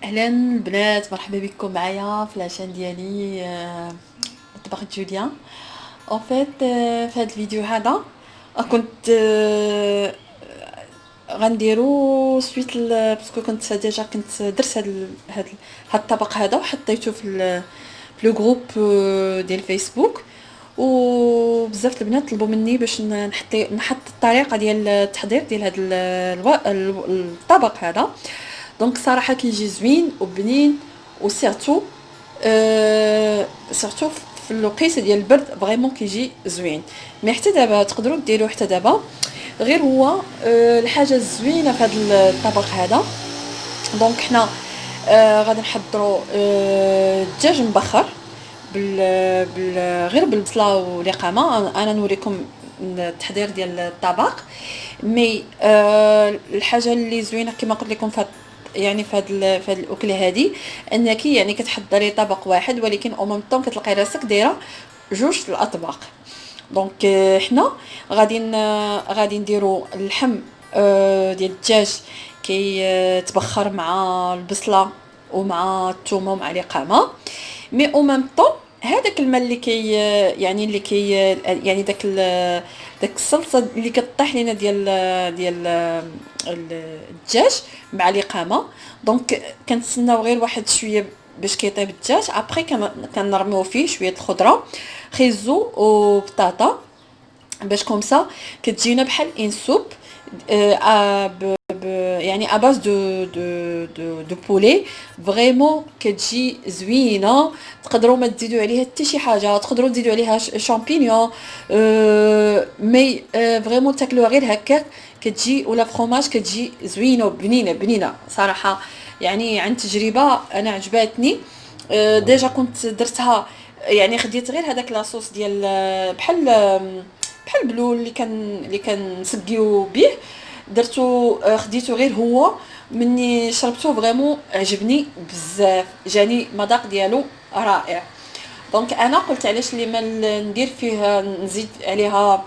اهلا البنات، مرحبا بكم معايا في لاشين ديالي مطبخ جوليان. اون فيت في هذا الفيديو هذا كنت غنديرو سويت باسكو كنت ديجا درت هاد الطبق هذا وحطيته في لو جروب ديال فيسبوك. وبزاف البنات طلبوا مني باش نحط الطريقه ديال التحضير ديال هذا الطبق هذا. دونك صراحه كيجي زوين وبنين، وسيرتو سيرتو في الوقيته ديال البرد فريمون كيجي زوين. مي حتى دابا تقدروا ديروه حتى دابا. غير هو الحاجه الزوينه في هذا الطبق هذا. دونك حنا غادي نحضروا الدجاج مبخر غير بالبصله واليقامه. انا نوريكم التحضير ديال الطبق. مي الحاجه اللي زوينه كما قلت لكم يعني في هاد الاكله هذه، انك يعني كتحضري طبق واحد ولكن او ميم طون كتلقاي راسك دايره جوج الاطباق. دونك حنا غادي نديرو اللحم ديال الدجاج كي تبخر مع البصله ومع الثومه ومع اليقامه. مي او ميم طون هذاك الماء اللي يعني اللي يعني داك الصلصه اللي كطيح لينا ديال الدجاج مع اليقامه. دونك كنتسناو غير واحد شويه باش كيطيب الدجاج. ابري كنرميو فيه شويه الخضره، خيزو وبطاطا، باش كومسا كتجينا بحال ان سوب يعني اباز دو بولي. فريمون كتجي زوينه. تقدروا ما تزيدوا عليها حتى شي حاجه، تقدروا تزيدوا عليها شامبينيون مي فريمون تاكلوها غير هكاك كتجي، ولا فرomage كتجي زوينه وبنينه بنينه صراحه. يعني عن تجربه انا عجباتني. ديجا كنت درتها، يعني خديت غير هذاك لاصوص ديال بحال البلول اللي كنسقيو به. درتو خديتو غير هو. مني شربته فريمون عجبني بزاف، جاني مذاق ديالو رائع. دونك انا قلت علاش لي ما ندير فيه نزيد عليها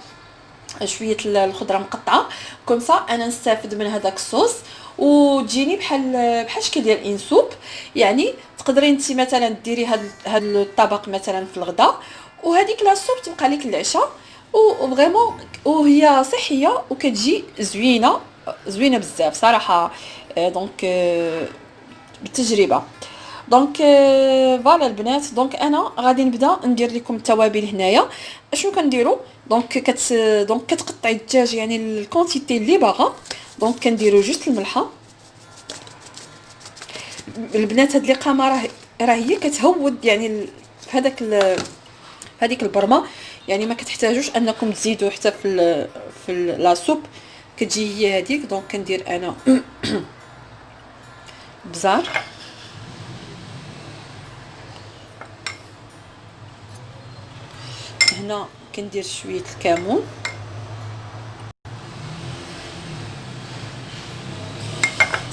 شويه الخضره مقطعه كومسا انا نستافد من هذاك الصوص وتجيني بحال شكل ديال انسوب. يعني تقدري انت مثلا ديري هاد الطبق مثلا في الغداء، وهذيك لا سوب تبقى لك العشاء. وفريمون وهي صحيه وكتجي زوينه زوينه بزاف صراحه. دونك بالتجربه. دونك فوالا البنات. دونك انا غادي نبدا ندير لكم التوابل هنايا. اشنو كنديروا؟ دونك كتقطعي الدجاج يعني الكونتيتي اللي باغا. دونك كنديروا جوست الملحه. البنات هاد القامه راه هي كتهود يعني في هذيك البرمه. يعني ما كتحتاجوش انكم تزيدوا حتى في لا سوب، كتجي هي هذيك. دونك كندير انا بزار، هنا كندير شويه الكمون،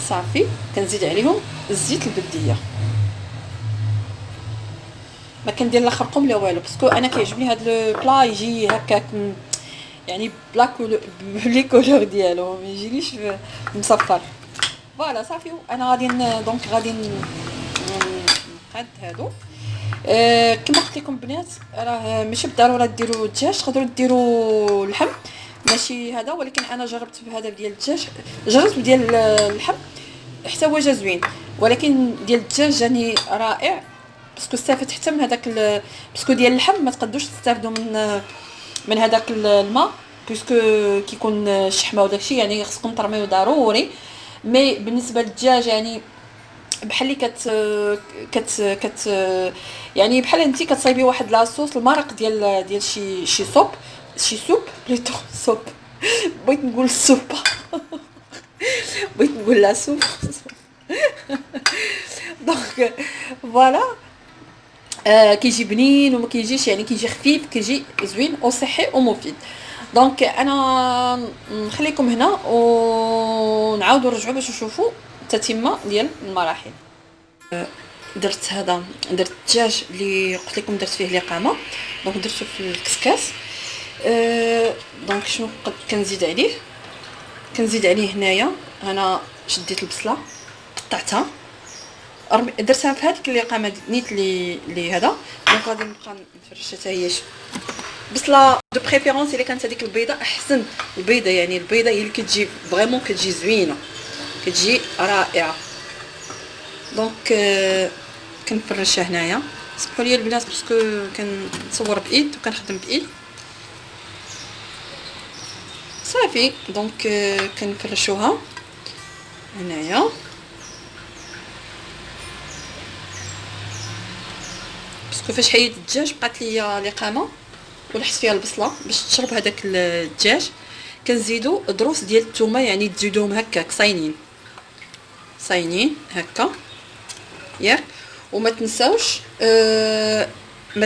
صافي. كنزيد عليهم الزيت البلديه. ما كندير لا خرقوم لا والو، باسكو انا كيعجبني هاد لو بلا يجي هكاك يعني بلا لي كولور ديالو ما يجينيش مصفر. فوالا صافي. انا دونك غادي نقاد هادو. كما قلت لكم بنات، راه ماشي بالضروره ديروا الدجاج، تقدروا ديروا اللحم ماشي هذا. ولكن انا جربت بهذا ديال الدجاج، جربت ديال اللحم حتى هو جا زوين، ولكن ديال الدجاج جاني رائع. باسكو استفدت حتى من هذاك باسكو ديال اللحم ما تقدوش تستافدوا من هذاك الماء، باسكو كيكون الشحمه وداكشي يعني خصكم ترميو ضروري. مي بالنسبه للدجاج يعني بحال اللي كت يعني بحال انت كتصايبي واحد لاصوص المرق ديال شي صوب، شي سوب بليتو صوب. بغيت نقول السوبه بغيت نقول لا سوب. دونك فوالا. كيجي بنين وما كيجيش يعني كيجي خفيف، كيجي زوين وصحي ومفيد. دونك انا نخليكم هنا ونعاودوا نرجعوا باش نشوفوا التتمه ديال المراحل. درت الدجاج اللي قلت لكم درت فيه الاقامه. دونك درته في الكسكاس. دونك شنو كنزيد عليه هنايا. انا شديت البصله قطعتها درتها في هذيك اللي قامه نيت لي هذا. دونك غادي نبقى نفرشها حتى هي. بصله دو بريفيرونس الا كانت هذيك البيضه احسن. البيضه يعني البيضه هي اللي كتجي فريمون كتجي زوينه، كتجي رائعه. دونك كنفرشها هنايا. سمحوا لي البنات باسكو كنصور بايد وكنخدم بايد صافي. دونك كنفرشوها هنايا. باسكو فاش حيدت الدجاج بقات ليا لقامه ولحت فيها البصله باش تشرب هذاك الدجاج. كنزيدو ضروس ديال الثومه، يعني تزيدوهم هكاك صاينين هكا ياك. وما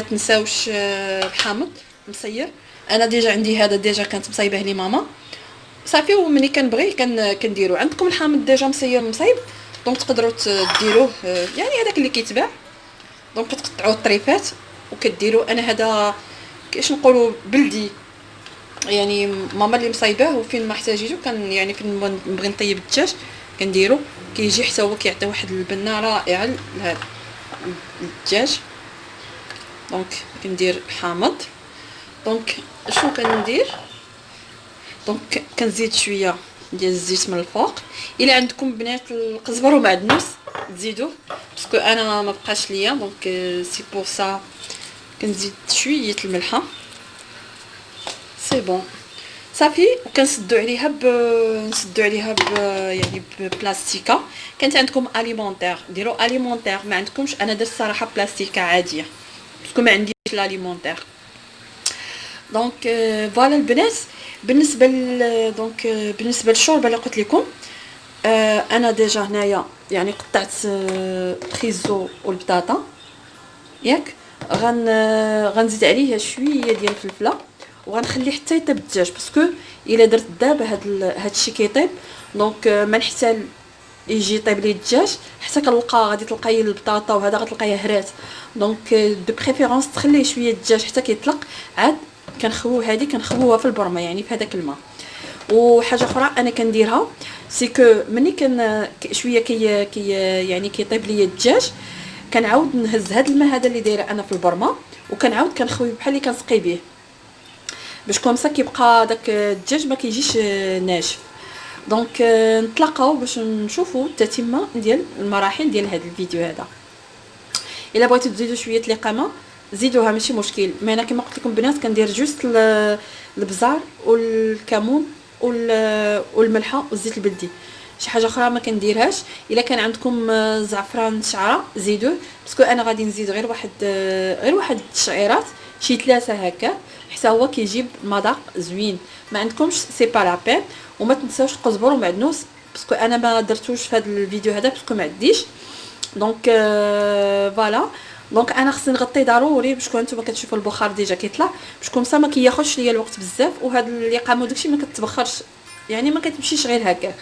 تنساوش الحامض مصير. انا ديجا عندي هذا ديجا كانت مصايبه لي ماما صافي. ومني كنبغي كنديرو. عندكم الحامض ديجا مصيب دونك تقدروا ديروه، يعني هذاك اللي كيتباع. دونك كتقطعوا الطريفات وكديروا. انا هذا كيفاش نقولوا بلدي، يعني ماما اللي مصايباه وفين ما احتاجيتو كان يعني فين نبغي نطيب الدجاج كنديرو. كيجي حتى هو كيعطي واحد البنه رائعه لهذا الدجاج. دونك كندير حامض. دونك شنو كندير؟ دونك كنزيد شويه ديال الزيت من الفوق. الا عندكم بنات القزبر ومعدنوس تزيدوه، باسكو انا ما بقاش ليا. دونك سي بور سا كنزيد شويه الملحه. سي بون صافي. وكنسدو عليها يعني بلاستيكه. كانت عندكم اليمونتير ديروا اليمونتير، ما عندكمش انا درت صراحه بلاستيكه عاديه باسكو ما عنديش الاليمونتير. دونك فوالا البنات. بالنسبه بالنسبه للشوربه اللي قلت لكم، انا ديجا هنايا يعني قطعت خيزو والبطاطا ياك. غنزيد عليها شويه ديال الفلفله وغنخليه حتى يطيب الدجاج، باسكو الا درت دابا هاد الشيء كيطيب دونك ما نحتاج يجي يطيب لي الدجاج حتى غادي تلقاي البطاطا وهذا غتلقايها هرات. دونك دو بريفيرونس تخليه شويه الدجاج حتى كيطلق، عاد كنخووها في البرمه يعني في هذاك الماء. وحاجه اخرى انا كنديرها سي كو مني شويه يعني كيطيب لي الدجاج كنعاود نهز هذا الماء هذا اللي دايره انا في البرمه وكنعاود كنخوي بحال اللي كنسقي به باش كومسا كيبقى داك الدجاج ما كيجيش ناشف. دونك نتلاقاو باش نشوفوا التتمه ديال المراحل ديال هذا الفيديو هذا. الا بغيتو تزيدوا شويه القامه زيدوها ماشي مشكل. ما انا كما قلت لكم بنات كندير جوست البزار والكمون والملحه والزيت البلدي. شي حاجه اخرى ما كنديرهاش. الا كان عندكم زعفران شعره زيدوه، باسكو انا غادي نزيد غير واحد الشعيرات شي 3 هكا حتى هو كيجيب مذاق زوين. ما عندكمش سي با لا بين. وما تنساوش القزبر ومعدنوس باسكو انا ما درتوش في هذا الفيديو هذا باسكو ما عنديش. دونك فوالا. دونك انا خصني نغطيه ضروري باش نتوما كتشوفوا البخار ديجا كيطلع باش كومسا ما كياخذش ليا الوقت بزاف. وهذا اللي قامو داكشي ما كتبخرش يعني ما كتمشيش غير هكا،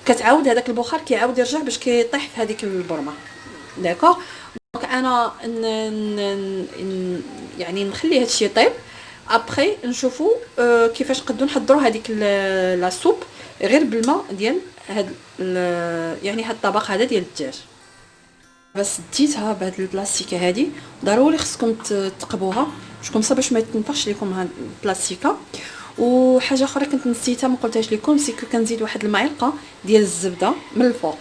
كتعاود هذاك البخار كيعاود يرجع باش كيطيح في هذيك البرمه. داكوغ. دونك انا يعني نخلي هذا الشيء يطيب. ابري نشوفوا كيفاش نقدروا نحضروا هذيك لا سوب غير بالماء ديال هاد يعني هاد الطبق هذا ديال الدجاج. بس ديتها بهاد البلاستيكه هذه ضروري خصكم تقبوها باش ما يتنفخش لكم هاد البلاستيكه. وحاجه اخرى كنت نسيتها ما قلتهاش لكم سي كنزيد واحد المعلقه ديال الزبده من الفوق.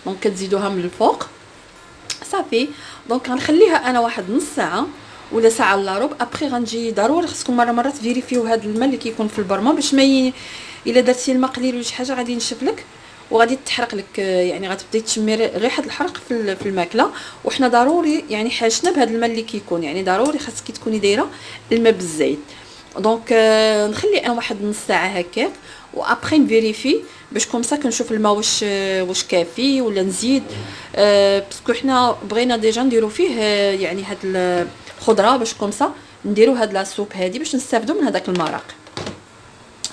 دونك كتزيدوها من الفوق صافي. دونك غنخليها انا واحد نص ساعه ولا ساعه الا ربع. ابري غنجي ضروري خصكم مره تفيريفيو هذا الماء اللي كيكون في البرمه باش ما الا درتي الماء قليل ولا شي حاجه غادي ينشف لك وغادي تحرق لك، يعني غتبداي تشمي ريحه الحرق في الماكله. وحنا ضروري يعني حاجتنا بهذا الماء اللي كيكون يعني ضروري خاصك تكوني دايره الماء بالزيت. دونك نخلي انا واحد نص ساعه هكاك وابري نفيريفي باش كومسا كنشوف الماء واش كافي ولا نزيد. باسكو حنا بغينا ديجا نديرو فيه يعني هاد الخضره باش كومسا نديرو هاد لا سوب هادي باش نستافدوا من هذاك المرق.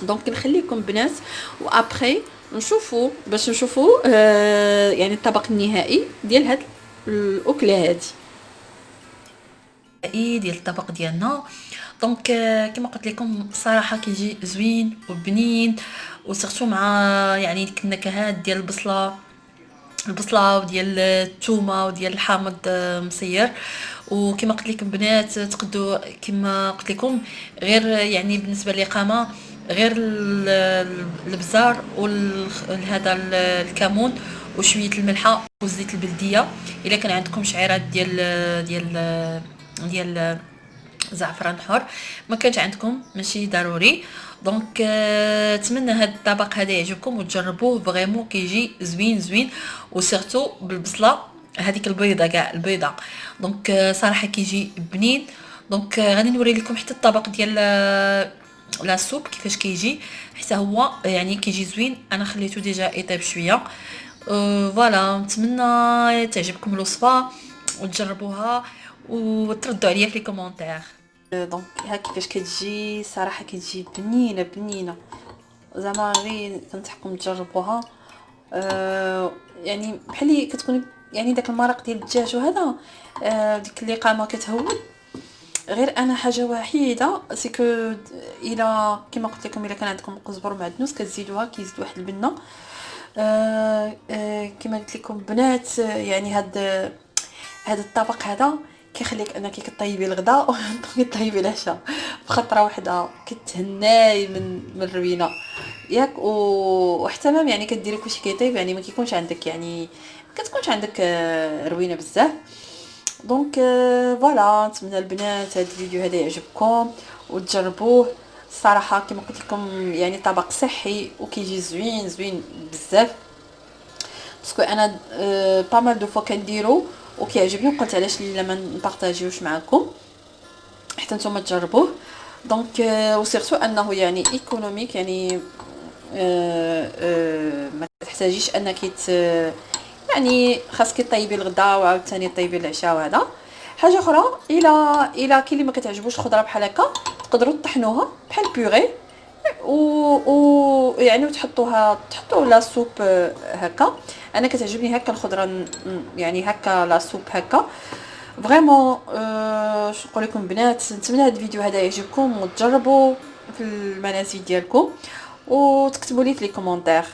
دونك نخليكم بنات وابري نشوفوا يعني الطبق النهائي ديال هاد الاكله هادي ديال الطبق ديالنا. دونك كما قلت لكم صراحه كيجي زوين وبنين وسيرتو مع يعني ديك النكهات ديال البصله البصله وديال الثومه وديال الحامض مصير. وكما قلت لكم بنات تقدوا كما قلت لكم غير يعني بالنسبه للاقامه غير البزار وهذا الكمون وشويه الملحه وزيت البلديه. الا كان عندكم شعيرات ديال زعفران حر، ما كانش عندكم ماشي ضروري. دونك نتمنى هذا الطبق هذا يعجبكم وتجربوه، فريمون كيجي زوين زوين، وسيرتو بالبصله هذيك البيضه كاع البيضه. دونك صراحه كيجي بنين. دونك غادي نوري لكم حتى الطبق ديال لا سوب كيفاش كيجي، حتى هو يعني كيجي زوين. انا خليته ديجا يطيب شويه. فوالا نتمنى تعجبكم الوصفه وتجربوها وتردوا عليا في لي كومونتير. دونك ها كيفاش كتجي، صراحه كتجي بنينه بنينه، زعما غير تنصحكم تجربوها. يعني بحال اللي كتكون يعني داك المرق ديال الدجاج وهذا، ديك اللي قامه كتهون. غير انا حاجه وحيده سيكو الى كما قلت لكم الا كان عندكم قزبر معدنوس كتزيدوها، كيزيد واحد البنه. كما قلت لكم بنات، يعني هاد الطبق هذا كيخليك انك كطيبي الغداء وكطيبي العشاء بخطره واحده، كتهناي من الروينه ياك. وحتى مام يعني كديري كلشي كيطيب، يعني ما كيكونش عندك يعني كتكونش عندك روينه بزاف. دونك فوالا نتمنى البنات هذا الفيديو هذا يعجبكم وتجربوه. الصراحه كما قلت لكم يعني طبق صحي وكيجي زوين زوين بزاف، باسكو انا با مال دو فوا كنديرو وكيعجبني، وقلت علاش لا ما نبارطاجيوش معكم حتى نتوما تجربوه. دونك وسيرتو انه يعني ايكونوميك، يعني ما تحتاجيش انك يعني خاصك طيبي الغداء وعاوتاني طيبي العشاء. وهذا حاجه اخرى، الى كاين اللي ما كتعجبوش خضره بحال هكا تقدروا تطحنوها بحال بيغي و يعني تحطوا لا سوب هكا. انا كتعجبني هكا الخضره يعني هكا لا سوب هكا فريمون. شنو نقول لكم بنات، نتمنى هذا الفيديو هذا يعجبكم وتجربوا في المنازل ديالكم وتكتبوا لي في لي كومونتير.